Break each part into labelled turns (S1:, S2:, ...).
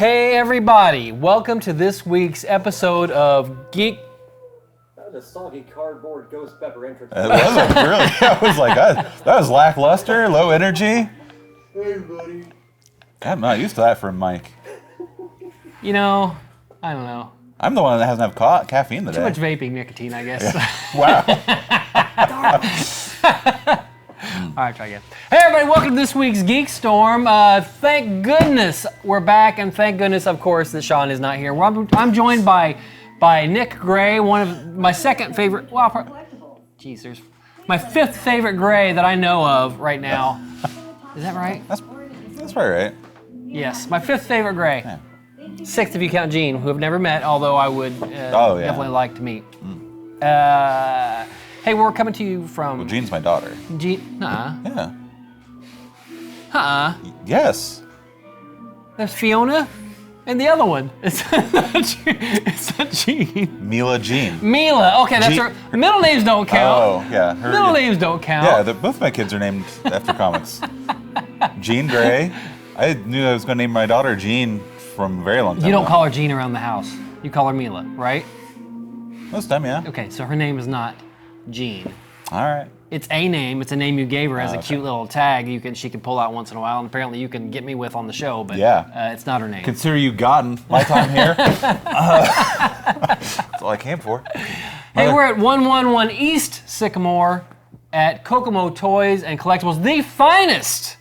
S1: Hey everybody, welcome to this week's episode of Geek...
S2: That was a soggy cardboard ghost pepper entrance.
S3: It wasn't really. I was like, that was lackluster, low energy.
S2: Hey buddy.
S3: I'm not used to that from Mike.
S1: You know, I don't know.
S3: I'm the one that hasn't had caffeine today.
S1: Too much vaping nicotine, I guess.
S3: Wow.
S1: All right, try again. Hey everybody, welcome to this week's GeekStorm. Thank goodness we're back, and thank goodness, of course, that Sean is not here. I'm joined by Nick Gray, one of my second favorite, geez, there's my fifth favorite Gray that I know of right now. Is that right?
S3: That's probably right.
S1: Yes, my fifth favorite Gray. Yeah. Sixth if you count Gene, who I've never met, although I would definitely like to meet. Hey, we're coming to you from...
S3: Well, Jean's my daughter.
S1: Gene?
S3: Yeah. Yes.
S1: There's Fiona and the other one. It's not Gene.
S3: Mila Jean.
S1: Mila. Okay, that's her. Middle names don't count.
S3: Oh, yeah.
S1: Middle names don't count.
S3: Yeah, both my kids are named after comics. Jean Grey. I knew I was going to name my daughter Jean from a very long time
S1: You don't
S3: ago.
S1: call her Jean around the house. You call her Mila, right?
S3: Most time, yeah.
S1: Okay, so her name is not Jean.
S3: All right.
S1: It's a name. It's a name you gave her as a cute little tag. She can pull out once in a while, and apparently you can get me with on the show. But it's not her name.
S3: Consider you gotten my time here. That's all I came for.
S1: Hey, we're at 111 East Sycamore at Kokomo Toys and Collectibles, the finest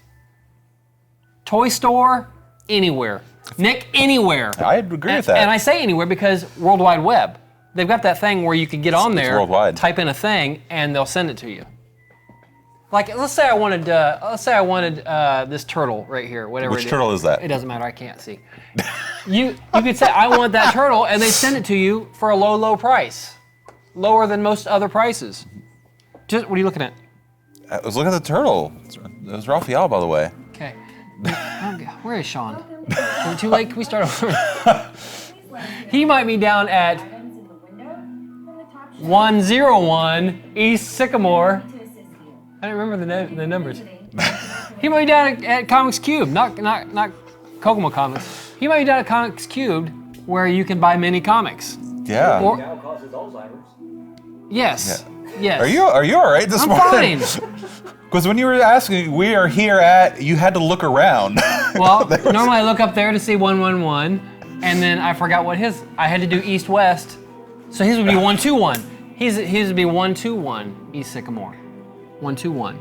S1: toy store anywhere. Nick, anywhere.
S3: I agree with that.
S1: And I say anywhere because World Wide Web. They've got that thing where you can get on there,
S3: worldwide.
S1: type in a thing, and they'll send it to you. Like, let's say I wanted this turtle right here, whatever.
S3: Which turtle is that?
S1: It doesn't matter. I can't see. You could say I want that turtle, and they send it to you for a low price, lower than most other prices. What are you looking at?
S3: I was looking at the turtle. It was Raphael, by the way.
S1: Okay. Where is Sean? Is it too late? Can we start over? He might be down at 101 East Sycamore. I don't remember the numbers. He might be down at Comics Cube, not Kokomo Comics. He might be down at Comics Cube, where you can buy mini comics.
S3: Yeah.
S2: Now causes Alzheimer's.
S1: Yes.
S3: Yeah.
S1: Yes.
S3: Are you all right this morning?
S1: Fine.
S3: Because when you were asking, we are here at, you had to look around.
S1: Well, normally I look up there to see 111, and then I forgot what I had to do east-west, so his would be 121. His would be 121 East Sycamore. 121.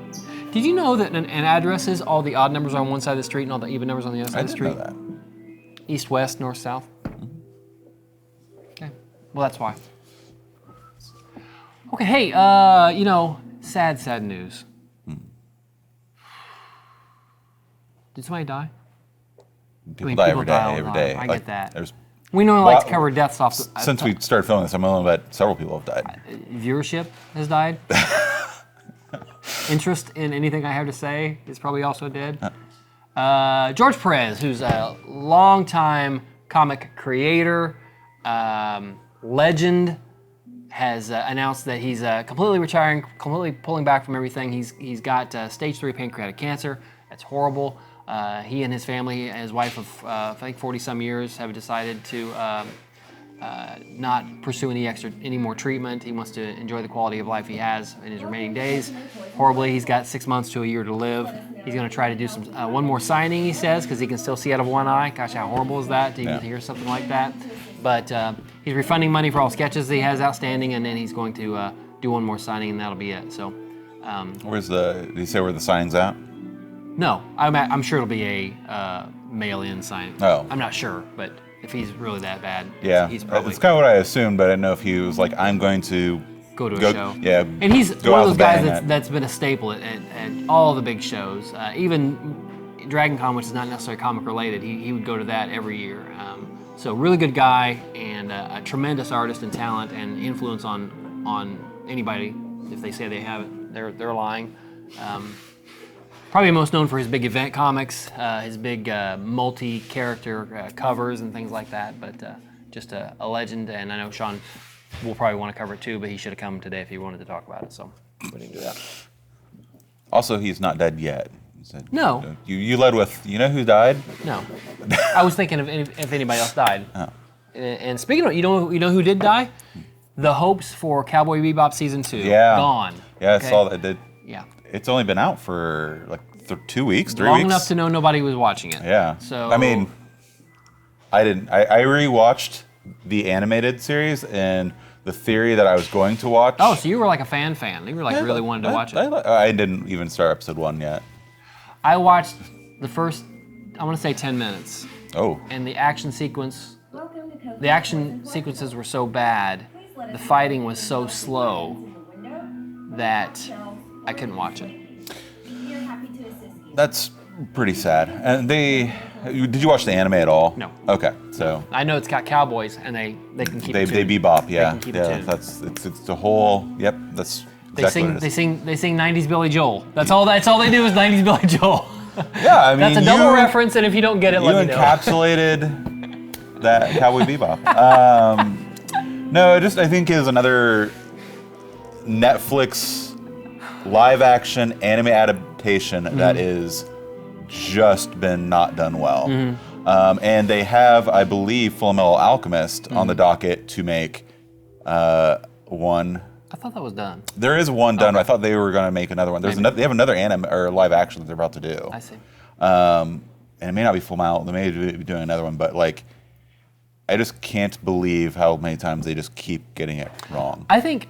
S1: Did you know that an address is all the odd numbers on one side of the street and all the even numbers on the other side of the street?
S3: I didn't know that.
S1: East, west, north, south. Okay, well that's why. Okay, hey, sad news. Did somebody die?
S3: People die every day.
S1: I get that. We normally like to cover deaths off.
S3: Since we started filming this, I'm only that several people have died.
S1: Viewership has died. Interest in anything I have to say is probably also dead. George Perez, who's a longtime comic creator, legend, has announced that he's completely retiring, completely pulling back from everything. He's got stage 3 pancreatic cancer. That's horrible. He and his family, his wife of I think 40-some years, have decided to not pursue any more treatment. He wants to enjoy the quality of life he has in his remaining days. Horribly, he's got 6 months to a year to live. He's going to try to do one more signing, he says, because he can still see out of one eye. Gosh, how horrible is that to even hear something like that? But he's refunding money for all sketches that he has outstanding, and then he's going to do one more signing, and that'll be it. So,
S3: did he say where the sign's at?
S1: No, I'm sure it'll be a mail-in sign.
S3: Oh.
S1: I'm not sure, but if he's really that bad,
S3: Yeah,
S1: he's probably...
S3: It's kind of what I assumed, but I didn't know if he was like, I'm going to
S1: go to a show.
S3: Yeah,
S1: and he's one of those guys that's been a staple at all the big shows. Even Dragon Con, which is not necessarily comic related, he would go to that every year. So really good guy and a tremendous artist and talent and influence on anybody. If they say they have it, they're lying. Probably most known for his big event comics, his big multi-character covers and things like that, but just a legend, and I know Sean will probably want to cover it too, but he should have come today if he wanted to talk about it, so we didn't do that.
S3: Also, he's not dead yet. Said,
S1: No.
S3: You led with, you know who died?
S1: No. I was thinking if anybody else died.
S3: Oh.
S1: And speaking of, you know who did die? The hopes for Cowboy Bebop season 2.
S3: Yeah.
S1: Gone.
S3: Yeah,
S1: Okay?
S3: I saw that.
S1: Yeah.
S3: It's only been out for like 2 weeks, 3
S1: Long
S3: weeks.
S1: enough to know nobody was watching it.
S3: Yeah.
S1: So
S3: I mean, I rewatched the animated series, and the theory that I was going to watch.
S1: Oh, so you were like a fan. You were like really wanted to watch it.
S3: I didn't even start episode 1 yet.
S1: I watched the first, I want to say 10 minutes.
S3: Oh.
S1: And the action sequences were so bad, the fighting was so slow that I couldn't watch it.
S3: That's pretty sad. And did you watch the anime at all?
S1: No.
S3: Okay, so
S1: I know it's got cowboys, and they can keep it
S3: they
S1: tuned.
S3: bebop, yeah,
S1: They can keep it
S3: yeah.
S1: tuned.
S3: It's the whole. Yep, that's exactly what it is.
S1: They sing 90s Billy Joel. That's all they do is 90s Billy Joel.
S3: Yeah, I mean
S1: That's a double reference, and if you don't get it, let me know.
S3: You encapsulated that Cowboy Bebop. No, I think is another Netflix live action anime adaptation that is just been not done well. And they have, I believe, Fullmetal Alchemist on the docket to make one.
S1: I thought that was done.
S3: There is one done. I thought they were going to make another one. They have another anime or live action that they're about to do.
S1: I see.
S3: And it may not be Fullmetal. They may be doing another one, but like, I just can't believe how many times they just keep getting it wrong.
S1: I think.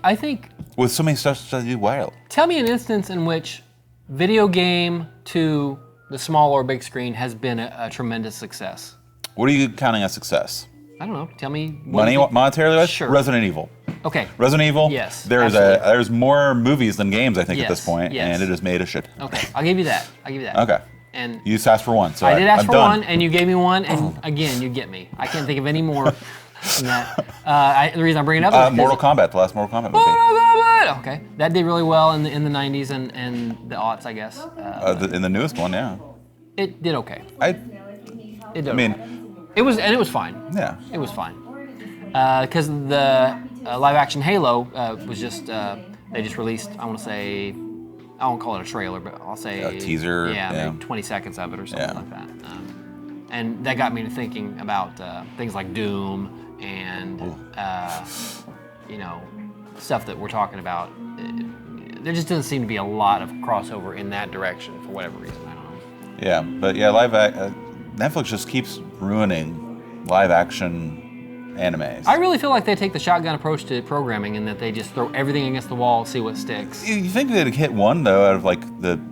S3: With so many stuff to do well.
S1: Tell me an instance in which video game to the small or big screen has been a tremendous success.
S3: What are you counting as success?
S1: I don't know. Tell me.
S3: Monetarily wise?
S1: Sure.
S3: Resident Evil.
S1: Okay.
S3: Resident Evil.
S1: Yes,
S3: There's more movies than games, I think, at this
S1: Yes,
S3: point,
S1: yes.
S3: and it has made a shit.
S1: Okay. I'll give you that.
S3: Okay.
S1: And
S3: You just asked for one, so
S1: I did ask
S3: I'm
S1: for
S3: done.
S1: one, and you gave me one, and again, you get me. I can't think of any more than that. The reason I'm bringing it up is
S3: Mortal Kombat, the last Mortal Kombat movie.
S1: Mortal Kombat! Okay, that did really well in the 90s and the aughts, I guess.
S3: In the newest one, yeah.
S1: It did okay. It did.
S3: I mean,
S1: okay. It was fine.
S3: yeah.
S1: It was fine. Because the live-action Halo was just they just released. I want to say. I won't call it a trailer, but I'll say
S3: A teaser,
S1: Yeah,
S3: yeah.
S1: maybe 20 seconds of it or something
S3: Yeah.
S1: like that. And that got me to thinking about things like Doom and stuff that we're talking about. There just doesn't seem to be a lot of crossover in that direction for whatever reason. I don't know.
S3: Yeah, but yeah, Netflix just keeps ruining live action animes.
S1: I really feel like they take the shotgun approach to programming, and that they just throw everything against the wall, see what sticks.
S3: You think they'd hit one though out of like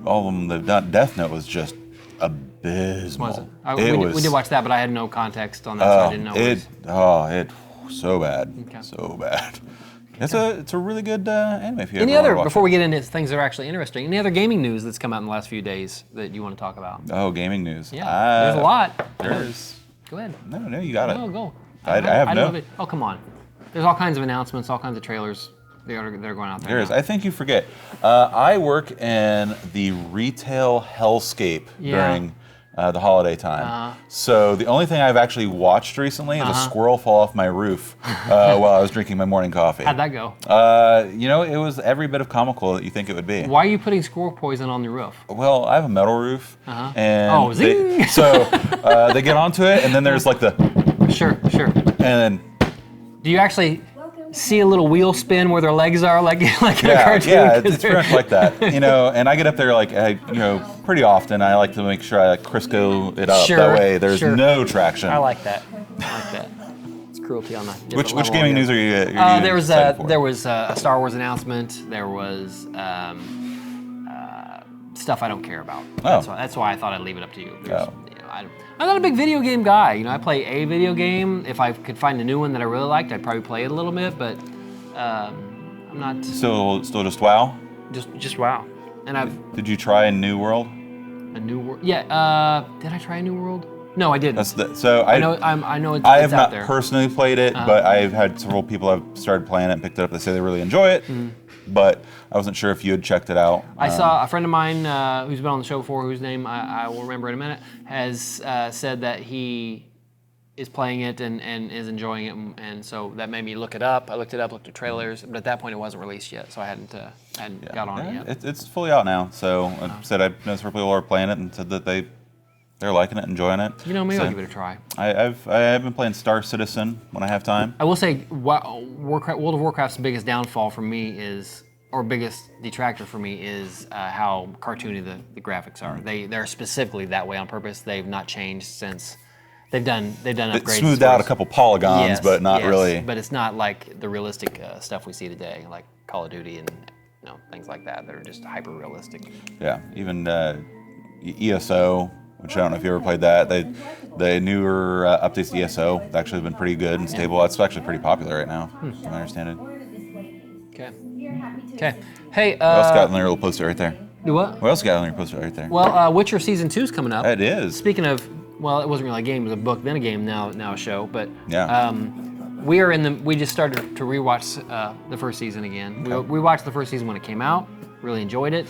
S3: all of them? The Death Note was just abysmal.
S1: Was it? We did watch that, but I had no context on that, so I didn't know.
S3: It so bad,
S1: Okay.
S3: so bad. It's a really good anime if you
S1: Any
S3: ever
S1: other,
S3: wanna watch
S1: before
S3: it.
S1: we get into things that are actually interesting, any other gaming news that's come out in the last few days that you want to talk about?
S3: Oh, gaming news.
S1: Yeah, there's a lot.
S3: There's
S1: Go ahead.
S3: no, you got it.
S1: No, go.
S3: I have no.
S1: know it. Oh, come on. There's all kinds of announcements, all kinds of trailers that are going out there.
S3: There is.
S1: now.
S3: I think you forget. I work in the retail hellscape during the holiday time. So the only thing I've actually watched recently is a squirrel fall off my roof while I was drinking my morning coffee.
S1: How'd that go?
S3: It was every bit of comical that you think it would be.
S1: Why are you putting squirrel poison on the roof?
S3: Well, I have a metal roof, and
S1: Oh, zing!
S3: they get onto it, and then there's like
S1: Sure.
S3: and then
S1: Do you actually see a little wheel spin where their legs are, like in a cartoon?
S3: yeah, it's pretty much like that, And I get up there pretty often. I like to make sure I Crisco it up.
S1: Sure,
S3: That way, there's
S1: sure.
S3: no traction.
S1: I like that. It's cruelty on that.
S3: Which gaming news are you?
S1: There was
S3: excited for?
S1: there was a Star Wars announcement. There was stuff I don't care about. That's why I thought I'd leave it up to you. I'm not a big video game guy. I play a video game. If I could find a new one that I really liked, I'd probably play it a little bit. But I'm not.
S3: Still just WoW.
S1: Just WoW. And
S3: Did you try a New World?
S1: A New World. Yeah. Did I try a New World? No, I didn't. I know. I know it's
S3: I have
S1: out
S3: not
S1: there.
S3: personally played it, but I've had several people have started playing it and picked it up. They say they really enjoy it, but I wasn't sure if you had checked it out.
S1: I saw a friend of mine who's been on the show before, whose name I will remember in a minute, has said that he is playing it and is enjoying it, and so that made me look it up. I looked it up, looked at trailers, but at that point it wasn't released yet, so I hadn't got on it yet.
S3: It's fully out now. So I said I know some people are playing it and said that they're liking it, enjoying it.
S1: You know, maybe
S3: so
S1: I'll give it a try.
S3: I've been playing Star Citizen when I have time.
S1: I will say, World of Warcraft's biggest downfall for me is, or biggest detractor for me is how cartoony the graphics are. They're specifically that way on purpose. They've not changed since. They've done upgrades.
S3: It smoothed out a couple polygons, but not really.
S1: But it's not like the realistic stuff we see today, like Call of Duty and things like that. They're just hyper realistic.
S3: Yeah, even ESO, which I don't know if you ever played that. The newer updates to ESO have actually been pretty good and stable. It's actually pretty popular right now, from my understanding.
S1: Okay. Hey.
S3: What else got on your little poster right there?
S1: Do what?
S3: What else got on your poster right there?
S1: Well, Witcher Season 2 is coming up.
S3: It is.
S1: Speaking of, well, it wasn't really a game, it was a book, then a game, now a show. But
S3: yeah.
S1: We just started to rewatch the first season again.
S3: Okay.
S1: We watched the first season when it came out, really enjoyed it.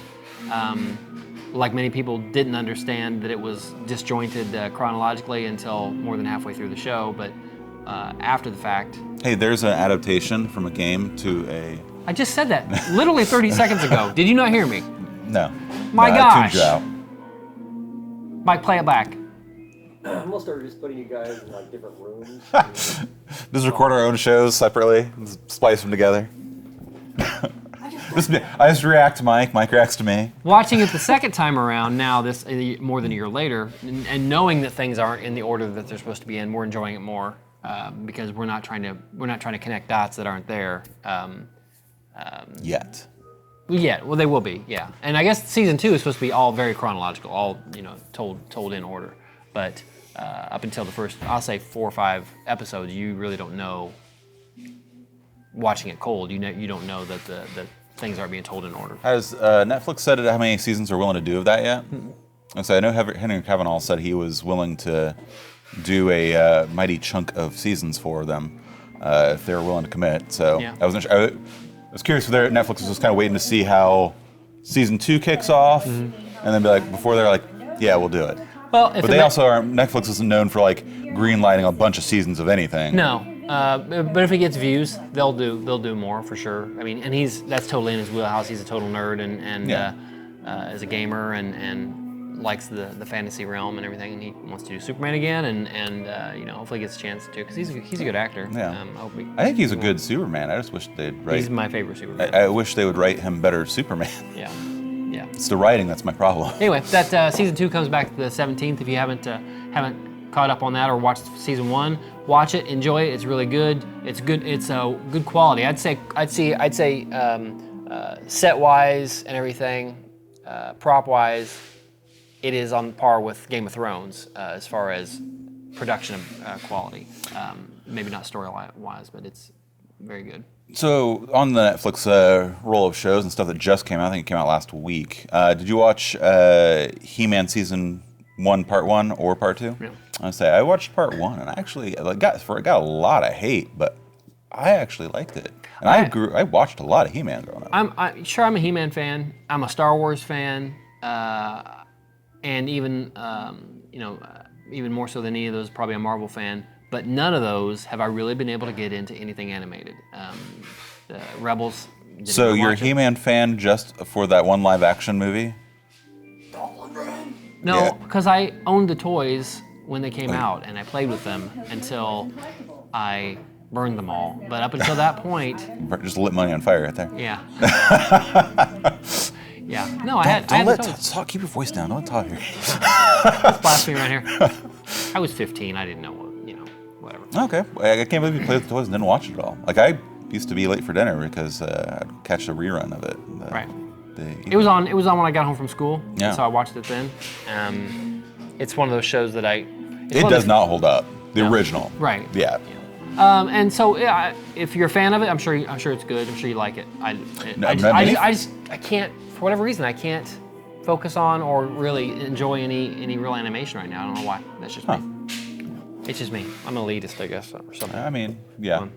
S1: Like many people, didn't understand that it was disjointed chronologically until more than halfway through the show, but after the fact.
S3: Hey, there's an adaptation from a game to a...
S1: I just said that literally 30 seconds ago. Did you not hear me?
S3: No.
S1: My
S3: no,
S1: gosh.
S3: I tuned you out.
S1: Mike, play it back.
S2: We'll start just putting you guys in like different rooms.
S3: Just record our own shows separately and splice them together. I just react to Mike reacts to me.
S1: Watching it the second time around now, this more than a year later, and knowing that things aren't in the order that they're supposed to be in, we're enjoying it more because we're not trying to connect dots that aren't there.
S3: Yet.
S1: Yeah, well, they will be. Yeah, and I guess season 2 is supposed to be all very chronological, all told in order. But up until the first, I'll say 4 or 5 episodes, you really don't know. Watching it cold, you don't know that the things aren't being told in order.
S3: Has Netflix said how many seasons they're willing to do of that yet? And so I know Henry Cavill said he was willing to do a mighty chunk of seasons for them if they were willing to commit. So
S1: Yeah.
S3: I was curious if Netflix was just kind of waiting to see how season 2 kicks off, and then be like, before they're like, yeah, we'll do it.
S1: Well,
S3: But they also are. Netflix isn't known for like green lighting a bunch of seasons of anything.
S1: No, but if it gets views, they'll do more for sure. I mean, and that's totally in his wheelhouse. He's a total nerd and is a gamer and likes the fantasy realm and everything. And he wants to do Superman again and hopefully gets a chance to because he's a good actor.
S3: Yeah. I think he's a good Superman. I just wish they'd write.
S1: He's my favorite Superman.
S3: I wish they would write him better Superman.
S1: Yeah.
S3: It's the writing that's my problem.
S1: Anyway, that season 2 comes back the 17th. If you haven't caught up on that or watched season 1, watch it, enjoy it. It's really good. It's good. It's good quality. I'd say set wise and everything, prop wise, it is on par with Game of Thrones as far as production quality. Maybe not story wise, but it's very good.
S3: So on the Netflix roll of shows and stuff that just came out, I think it came out last week. Did you watch He-Man season 1, part 1, or part 2?
S1: Yeah.
S3: I watched part 1, and I actually it got a lot of hate, but I actually liked it. And I watched a lot of He-Man growing up.
S1: I'm a He-Man fan. I'm a Star Wars fan, and even even more so than any of those, probably a Marvel fan. But none of those have I really been able to get into anything animated. The Rebels.
S3: So you're a He-Man fan just for that one live-action movie?
S1: No, because I owned the toys when they came out, and I played with them until I burned them all. But up until that point,
S3: Just lit money on fire right there.
S1: yeah, yeah. No, I had the toys.
S3: Talk. Keep your voice down. Don't talk here.
S1: That's blasphemy right here. I was 15. I didn't know whatever.
S3: Okay, I can't believe you played with the toys and didn't watch it all. Like I used to be late for dinner because I'd catch a rerun of it.
S1: Right. It was on when I got home from school.
S3: Yeah.
S1: So I watched it then. It's one of those shows that
S3: It does not hold up. The original.
S1: Right.
S3: Yeah.
S1: And so if you're a fan of it, I'm sure it's good. I'm sure you like it. I can't, for whatever reason, I can't focus on or really enjoy any real animation right now. I don't know why. That's just me. It's just me. I'm an elitist, I guess, or something.
S3: I mean, yeah.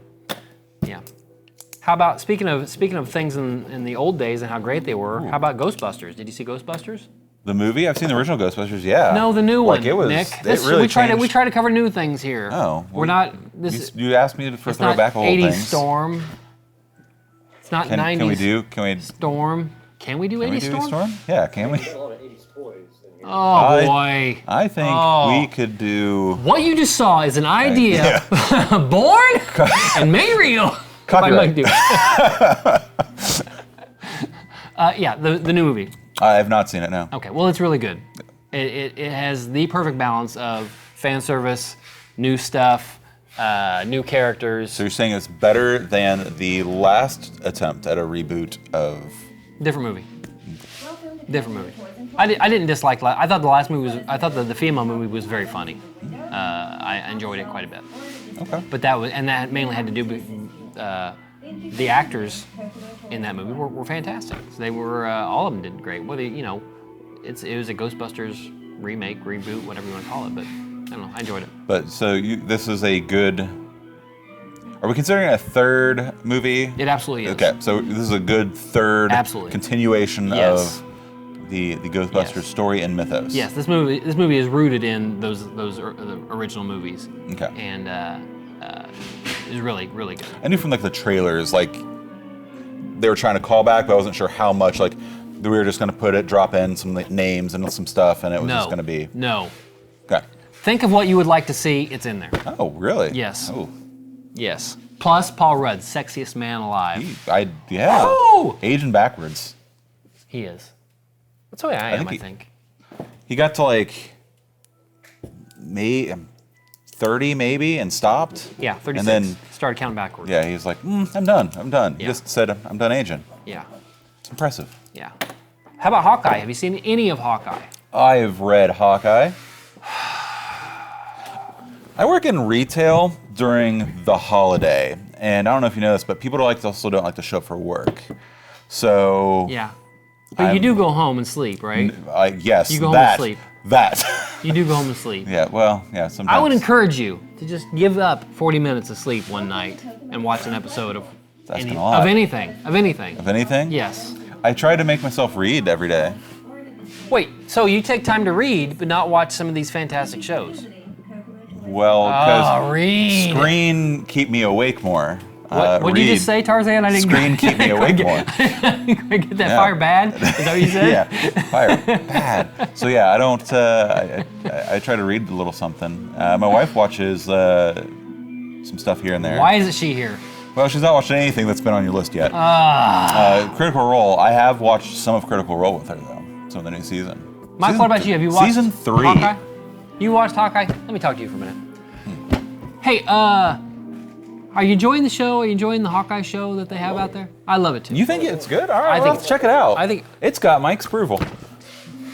S1: Yeah. How about speaking of things in the old days and how great they were? How about Ghostbusters? Did you see Ghostbusters?
S3: The movie? I've seen the original Ghostbusters. Yeah.
S1: No, the new one.
S3: Like it was.
S1: Nick.
S3: It really
S1: we try to cover new things here.
S3: Oh,
S1: we're not. This
S3: You asked me for
S1: it's
S3: throw
S1: not
S3: back old
S1: 80s
S3: things.
S1: Storm. It's not 90s.
S3: Can we?
S1: Storm? Can we do
S3: Can
S1: 80s
S3: we do
S1: Storm?
S3: Storm? Yeah, can we?
S2: Got a lot of 80s toys in here.
S1: Oh boy.
S3: I think we could do.
S1: What you just saw is an idea born and made real.
S3: Copyright.
S1: Yeah, the new movie.
S3: I have not seen it. No.
S1: Okay, well, it's really good. It has the perfect balance of fan service, new stuff, new characters.
S3: So you're saying it's better than the last attempt at a reboot of?
S1: Different movie. Different movie. I didn't dislike. I thought the last movie was. I thought the female movie was very funny. I enjoyed it quite a bit.
S3: Okay.
S1: But that mainly had to do with the actors in that movie were fantastic. So they were all of them did great. Whether it was a Ghostbusters remake, reboot, whatever you want to call it. But I don't know. I enjoyed it.
S3: But so this is a good. Are we considering it a third movie?
S1: It absolutely is.
S3: Okay, so this is a good third
S1: Absolutely.
S3: continuation
S1: Yes.
S3: of the Ghostbusters
S1: Yes.
S3: story and mythos.
S1: Yes, this movie is rooted in the original movies.
S3: Okay.
S1: And is really, really good.
S3: I knew from like the trailers, like they were trying to call back, but I wasn't sure how much. Like we were just going to drop in some like, names and some stuff, and it was just going to be.
S1: No.
S3: Okay.
S1: Think of what you would like to see. It's in there.
S3: Oh, really?
S1: Yes.
S3: Oh,
S1: Yes. Plus Paul Rudd, sexiest man alive.
S3: yeah.
S1: Oh!
S3: Aging backwards.
S1: He is. That's the way I am, I think.
S3: He got to like 30 maybe and stopped.
S1: Yeah, 36.
S3: And then
S1: started counting backwards.
S3: yeah, he was like, I'm done. He
S1: Yeah.
S3: just said, I'm done aging.
S1: Yeah.
S3: It's impressive.
S1: Yeah. How about Hawkeye? Have you seen any of Hawkeye?
S3: I've read Hawkeye. I work in retail during the holiday, and I don't know if you know this, but people also don't like to show up for work. So
S1: Yeah. But you do go home and sleep, right?
S3: Yes,
S1: You go home and sleep.
S3: That.
S1: You do go home and sleep.
S3: Yeah. Well, yeah. Sometimes.
S1: I would encourage you to just give up 40 minutes of sleep one night and watch an episode of
S3: Asking a lot.
S1: anything. Of anything.
S3: Of anything?
S1: Yes.
S3: I try to make myself read every day.
S1: Wait, so you take time to read, but not watch some of these fantastic shows?
S3: Well, because
S1: read.
S3: screen keep me awake more.
S1: What did you just say, Tarzan? I didn't
S3: Screen keep me awake more.
S1: Get that
S3: Yeah.
S1: fire bad? Is that what you said?
S3: Yeah, fire bad. So yeah, I don't. I try to read a little something. My wife watches some stuff here and there.
S1: Why isn't she here?
S3: Well, she's not watching anything that's been on your list yet. Critical Role. I have watched some of Critical Role with her though. Some of the new season.
S1: Mike, what about you? Have you watched
S3: season 3?
S1: Hawkeye? You watched Hawkeye? Let me talk to you for a minute. Hey, are you enjoying the show? Are you enjoying the Hawkeye show that they have out there? I love it too.
S3: You think it's good? All right,
S1: I
S3: well,
S1: think-
S3: let's check it out.
S1: I think-
S3: it's got Mike's approval.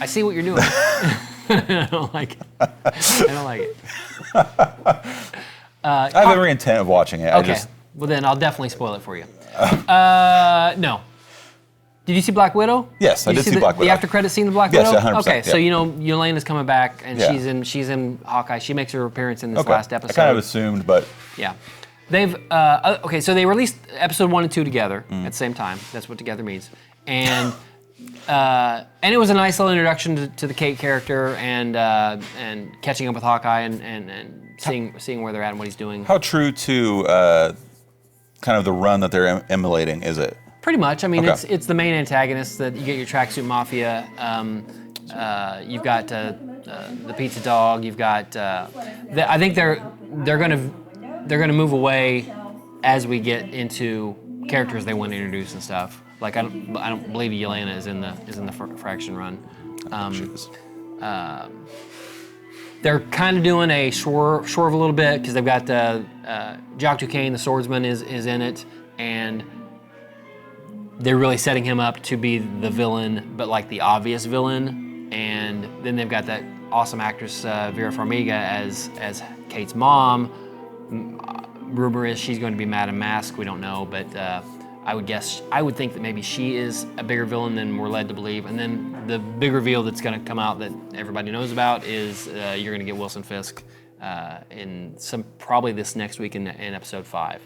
S1: I see what you're doing. I don't like it. I don't like it.
S3: I have every intent of watching it.
S1: Okay. Well, then I'll definitely spoil it for you. No. Did you see Black Widow?
S3: Yes, I did see Black Widow.
S1: The after credit scene of Black
S3: Yes,
S1: Widow?
S3: 100%,
S1: Okay, so
S3: yeah.
S1: you know Yelena's coming back, and
S3: Yeah.
S1: she's in Hawkeye. She makes her appearance in this
S3: Okay.
S1: last episode.
S3: I kind of assumed, but
S1: Yeah. They've okay, so they released episode 1 and 2 together at the same time. That's what together means. And it was a nice little introduction to the Kate character and catching up with Hawkeye and seeing where they're at and what he's doing.
S3: how true to kind of the run that they're emulating is it?
S1: Pretty much. I mean,
S3: Okay.
S1: it's the main antagonist that you get your Tracksuit Mafia. You've got the Pizza Dog. You've got. I think they're gonna move away as we get into characters they want to introduce and stuff. Like I don't believe Yelena is in the Fraction run. They're kind of doing a swerve a little bit because they've got Jock Duquesne, the swordsman, is in it, and they're really setting him up to be the villain, but like the obvious villain. And then they've got that awesome actress Vera Farmiga as Kate's mom. Rumor is she's going to be Madame Mask. We don't know, but I would think that maybe she is a bigger villain than we're led to believe. And then the big reveal that's going to come out that everybody knows about is you're going to get Wilson Fisk in probably this next week in episode 5.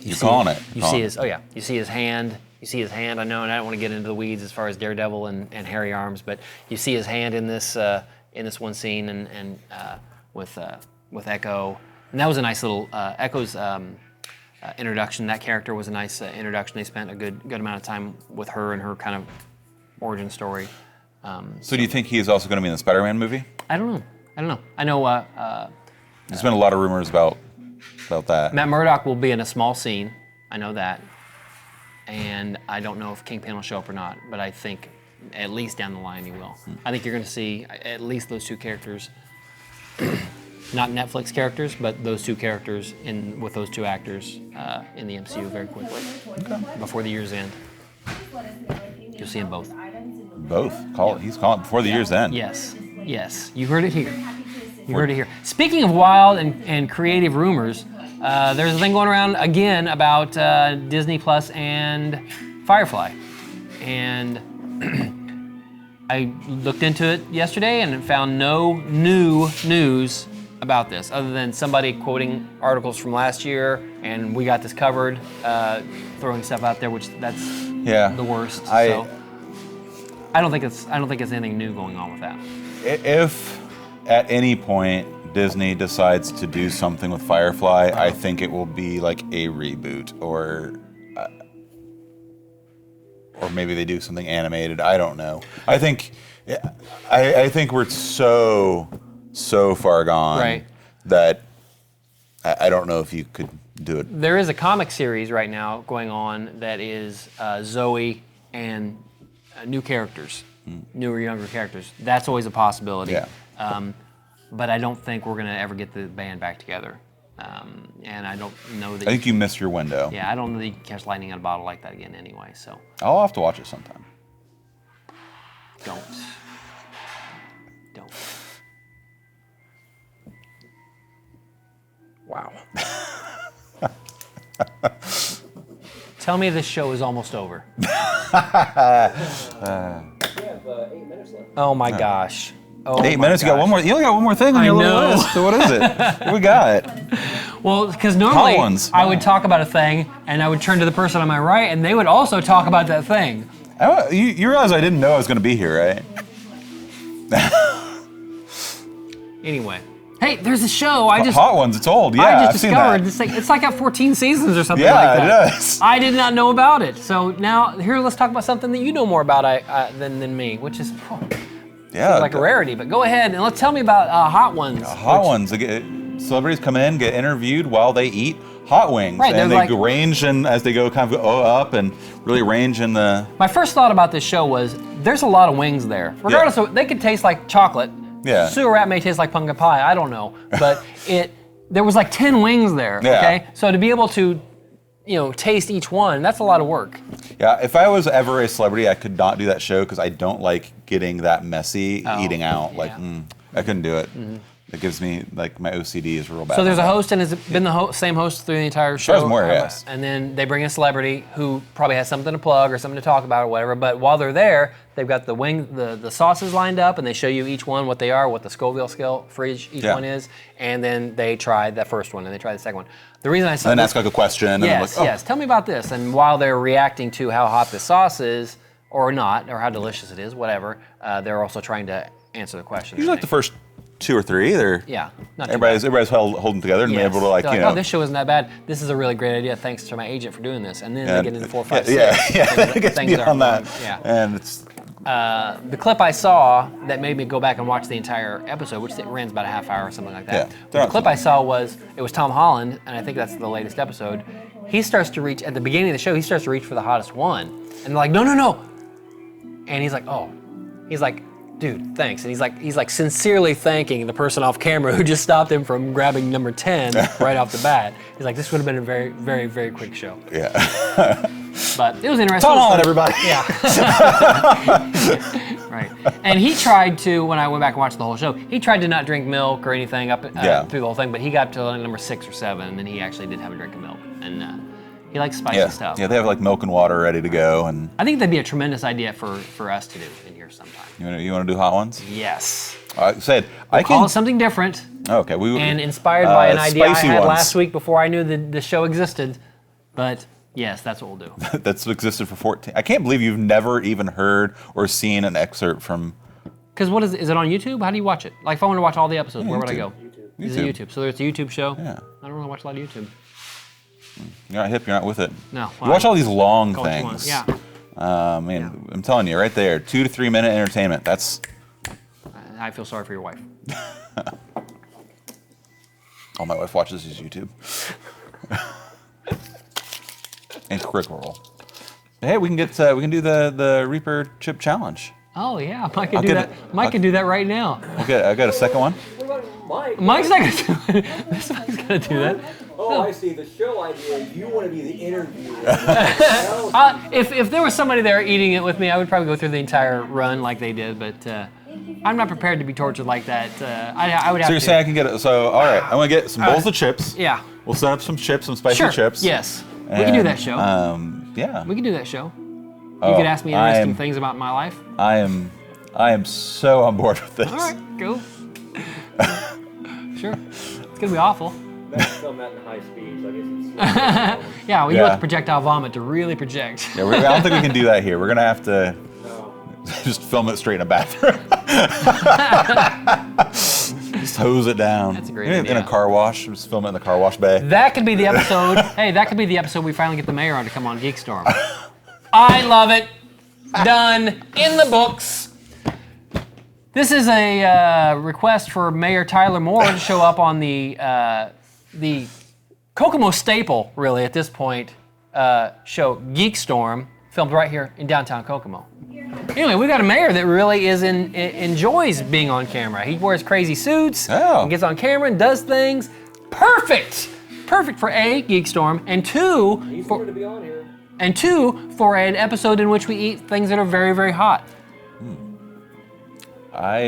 S3: You're calling it.
S1: You see his hand You see his hand. I know, and I don't want to get into the weeds as far as Daredevil and hairy arms, but you see his hand in this one scene, and with Echo, and that was a nice little Echo's introduction. That character was a nice introduction. They spent a good amount of time with her and her kind of origin story.
S3: So do you think he's also going to be in the Spider-Man movie?
S1: I don't know. I know.
S3: There's been a lot of rumors about that.
S1: Matt Murdock will be in a small scene. I know that. And I don't know if Kingpin will show up or not, but I think at least down the line he will. I think you're going to see at least those two characters, not Netflix characters, but those two characters with those two actors in the MCU very quickly. Before the year's end. You'll see them both.
S3: Both? He's calling before the year's end.
S1: Yes. You heard it here. Speaking of wild and creative rumors, there's a thing going around again about Disney Plus and Firefly. And I looked into it yesterday and found no new news about this, other than somebody quoting articles from last year, and we got this covered, throwing stuff out there, which that's the worst. So I don't think it's anything new going on with that.
S3: If at any point Disney decides to do something with Firefly, I think it will be like a reboot, or maybe they do something animated. I don't know. I think we're so far gone that I don't know if you could do it.
S1: There is a comic series right now going on that is Zoe and new characters, newer, younger characters. That's always a possibility.
S3: Yeah.
S1: But I don't think we're going to ever get the band back together. And I don't know that...
S3: I think you missed your window.
S1: Yeah, I don't know that you can catch lightning in a bottle like that again anyway, so...
S3: I'll have to watch it sometime.
S1: Don't. Wow. Tell me this show is almost over.
S2: We have 8 minutes left.
S1: Oh my gosh. Oh
S3: 8 minutes.
S1: Gosh.
S3: You got one more. You only got one more thing on
S1: I
S3: your
S1: know.
S3: little list. So what is it? What we got?
S1: Well, because normally
S3: Hot ones.
S1: I would talk about a thing, and I would turn to the person on my right, and they would also talk about that thing.
S3: You realize I didn't know I was going to be here, right?
S1: Anyway. Hey, there's a show.
S3: Hot Ones. It's old. Yeah,
S1: I just
S3: I've seen
S1: discovered
S3: that.
S1: this thing. It's like got 14 seasons or something
S3: Yeah,
S1: like that.
S3: it does.
S1: I did not know about it. So now here, let's talk about something that you know more about than me, which is like a rarity. But go ahead and let's tell me about Hot Ones.
S3: Hot Ones. Celebrities come in, get interviewed while they eat hot wings,
S1: Right,
S3: and they
S1: like,
S3: range and as they go kind of go up and really range in the.
S1: My first thought about this show was there's a lot of wings there. Regardless of, they could taste like chocolate.
S3: Yeah.
S1: Sewer rat may taste like pumpkin pie. I don't know, but there was like 10 wings there.
S3: Yeah.
S1: Okay, so to be able to, taste each one, that's a lot of work.
S3: Yeah, if I was ever a celebrity, I could not do that show because I don't like getting that messy eating out.
S1: Yeah.
S3: Like, I couldn't do it. Mm-hmm. It gives me, like, my OCD is real bad.
S1: So there's a host, and has it been the same host through the entire show?
S3: As far as more, yes.
S1: And then they bring in a celebrity who probably has something to plug or something to talk about or whatever. But while they're there, they've got the sauces lined up, and they show you each one what they are, what the Scoville scale for each one is, and then they try the first one and they try the second one. The reason I said
S3: and then ask like a question.
S1: Yes,
S3: and
S1: yes. Tell me about this. And while they're reacting to how hot the sauce is, or not, or how delicious it is, whatever, they're also trying to answer the question.
S3: Usually like the first 2 or 3, they're
S1: not
S3: everybody's holding together and being able to like,
S1: oh, this show isn't that bad. This is a really great idea. Thanks to my agent for doing this. And then they get into 4, 5, 6.
S3: It gets beyond that.
S1: Yeah.
S3: And it's
S1: the clip I saw that made me go back and watch the entire episode, which runs about a half hour or something like that.
S3: Yeah,
S1: the clip I saw was Tom Holland, and I think that's the latest episode. He starts to reach at the beginning of the show. He starts to reach for the hottest one, and they're like, no. And he's like, oh, he's like, dude, thanks. And he's like sincerely thanking the person off camera who just stopped him from grabbing number 10 right off the bat. He's like, this would have been a very, very, very quick show.
S3: Yeah.
S1: But it was interesting.
S3: Tom Holland, everybody.
S1: Yeah. Right. And he tried to, when I went back and watched the whole show, he tried to not drink milk or anything through the whole thing, but he got to like number 6 or 7, and then he actually did have a drink of milk. And he likes spicy stuff.
S3: Yeah, they have like milk and water ready to go. And
S1: I think that'd be a tremendous idea for us to do in here sometime.
S3: You want to do hot ones?
S1: Yes.
S3: I said
S1: Call it something different.
S3: Okay.
S1: And inspired by an idea I had
S3: ones.
S1: last week before I knew the show existed. But Yes, that's what we'll do.
S3: That's existed for 14. I can't believe you've never even heard or seen an excerpt from.
S1: Because what is it on YouTube? How do you watch it? Like if I want to watch all the episodes, where would I go?
S2: YouTube.
S1: Is it YouTube? So it's a YouTube show?
S3: Yeah.
S1: I don't really watch a lot of YouTube.
S3: You're not hip. You're not with it.
S1: No.
S3: You watch all these long
S1: Call it what you
S3: things.
S1: want.
S3: Man, I'm telling you, right there, 2 to 3 minute entertainment. That's.
S1: I feel sorry for your wife.
S3: All my wife watches is YouTube. And Critical Role. Hey, we can do the Reaper chip challenge.
S1: Oh yeah, Mike can do that. Mike can do that right now.
S3: Okay, I got a second one.
S2: What about Mike?
S1: Mike's not gonna do it. This Mike's gonna do that.
S2: Oh, I see. The show idea. You want to be the interviewer.
S1: If there was somebody there eating it with me, I would probably go through the entire run like they did. But I'm not prepared to be tortured like that. I would have to.
S3: So you're saying I can get it? So all right, I'm gonna get some bowls of chips.
S1: Yeah.
S3: We'll set up some chips, some spicy
S1: Sure.
S3: chips.
S1: Yes. We can do that show.
S3: Yeah.
S1: We can do that show. You could ask me interesting things about my life.
S3: I am so on board with this.
S1: All right, go. Sure. It's gonna be awful.
S2: That's film that in high speed, so I guess it's.
S1: Yeah, well, you want the projectile vomit to really project.
S3: Yeah, I don't think we can do that here. We're gonna have to
S2: No.
S3: just film it straight in a bathroom. Just hose it down.
S1: That's a great
S3: In
S1: idea.
S3: a car wash. Just film it in the car wash bay.
S1: That could be the episode. Hey, that could be the episode we finally get the mayor on to come on GeekStorm. I love it. Done. In the books. This is a request for Mayor Tyler Moore to show up on the Kokomo staple, really, at this point, show GeekStorm, filmed right here in downtown Kokomo. Anyway, we got a mayor that really enjoys being on camera. He wears crazy suits, and gets on camera and does things. Perfect! Perfect for A, GeekStorm, and two,
S2: He's here to be on here.
S1: and two, for an episode in which we eat things that are very, very hot.
S2: Found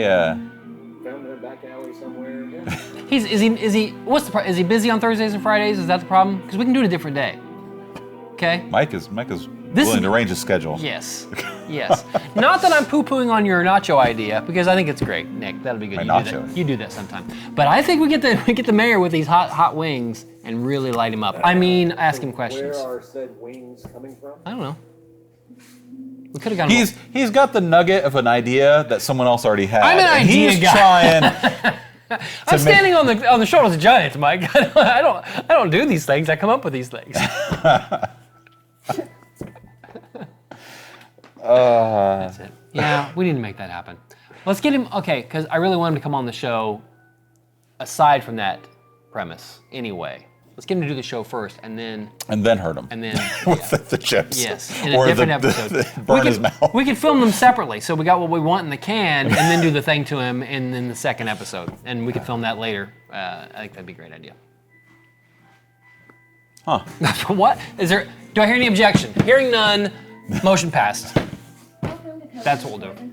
S2: in a back alley somewhere. Yeah.
S1: Is he busy on Thursdays and Fridays? Is that the problem? Because we can do it a different day. Okay?
S3: Mike is willing to arrange his schedule.
S1: Yes. Yes. Not that I'm poo-pooing on your nacho idea, because I think it's great, Nick. That'll be good.
S3: My
S1: You do
S3: nacho.
S1: that. You do that sometime. But I think we get the mayor with these hot wings and really light him up. I mean, ask him questions.
S2: Where are said wings coming from?
S1: I don't know. We could have gone.
S3: He's got the nugget of an idea that someone else already had.
S1: I'm an
S3: and
S1: idea
S3: he's
S1: guy.
S3: trying.
S1: I'm standing on the shoulders of giants, Mike. I don't do these things. I come up with these things. That's it. Yeah, we need to make that happen. Let's get him, okay, because I really want him to come on the show aside from that premise anyway. Let's get him to do the show first and then
S3: hurt him.
S1: And then
S3: with the chips.
S1: Yes, in a different episode.
S3: Burn his mouth.
S1: We could film them separately, so we got what we want in the can, and then do the thing to him in the second episode, and we could film that later. I think that'd be a great idea.
S3: Huh?
S1: What is there? Do I hear any objection? Hearing none. Motion passed. That's what we'll do.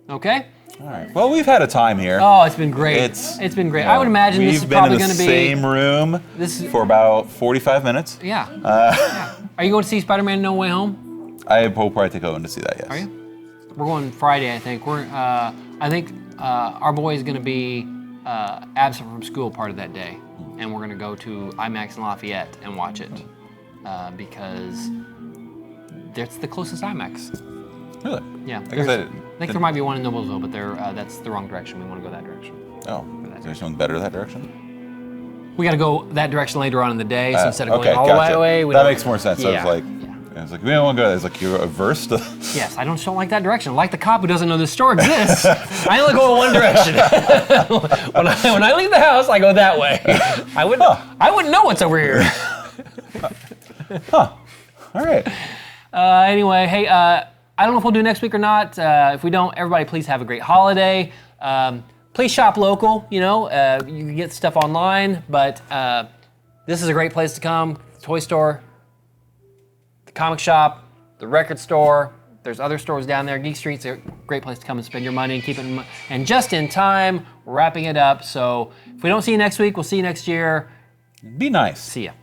S1: Okay.
S3: All right. Well, we've had a time here.
S1: Oh, it's been great. It's been great. I would imagine this is probably going to be.
S3: We've been in the same room for about 45 minutes.
S1: Yeah. Yeah. Are you going to see Spider-Man No Way Home?
S3: I will probably take Owen to see that. Yes.
S1: Are you? We're going Friday, I think. I think our boy is going to be absent from school part of that day, and we're going to go to IMAX in Lafayette and watch it because that's the closest IMAX.
S3: Really?
S1: Yeah.
S3: I
S1: think there might be one in Noblesville, but that's the wrong direction. We want to go that direction.
S3: Oh, is there something better that direction?
S1: We got to go that direction later on in the day, so instead of going
S3: okay,
S1: all
S3: gotcha.
S1: the way,
S3: that makes more sense.
S1: Yeah.
S3: I was like, we don't want to go there. It's like you're averse to.
S1: Yes, I don't like that direction. Like the cop who doesn't know this store exists. I only go in one direction. when I leave the house, I go that way. I wouldn't know what's over here.
S3: Huh. All right.
S1: Anyway, hey, I don't know if we'll do next week or not. If we don't, everybody please have a great holiday. Please shop local. You can get stuff online, but this is a great place to come. The toy store, the comic shop, the record store. There's other stores down there. Geek Street's a great place to come and spend your money and keep it and just in time, we're wrapping it up. So if we don't see you next week, we'll see you next year.
S3: Be nice.
S1: See ya.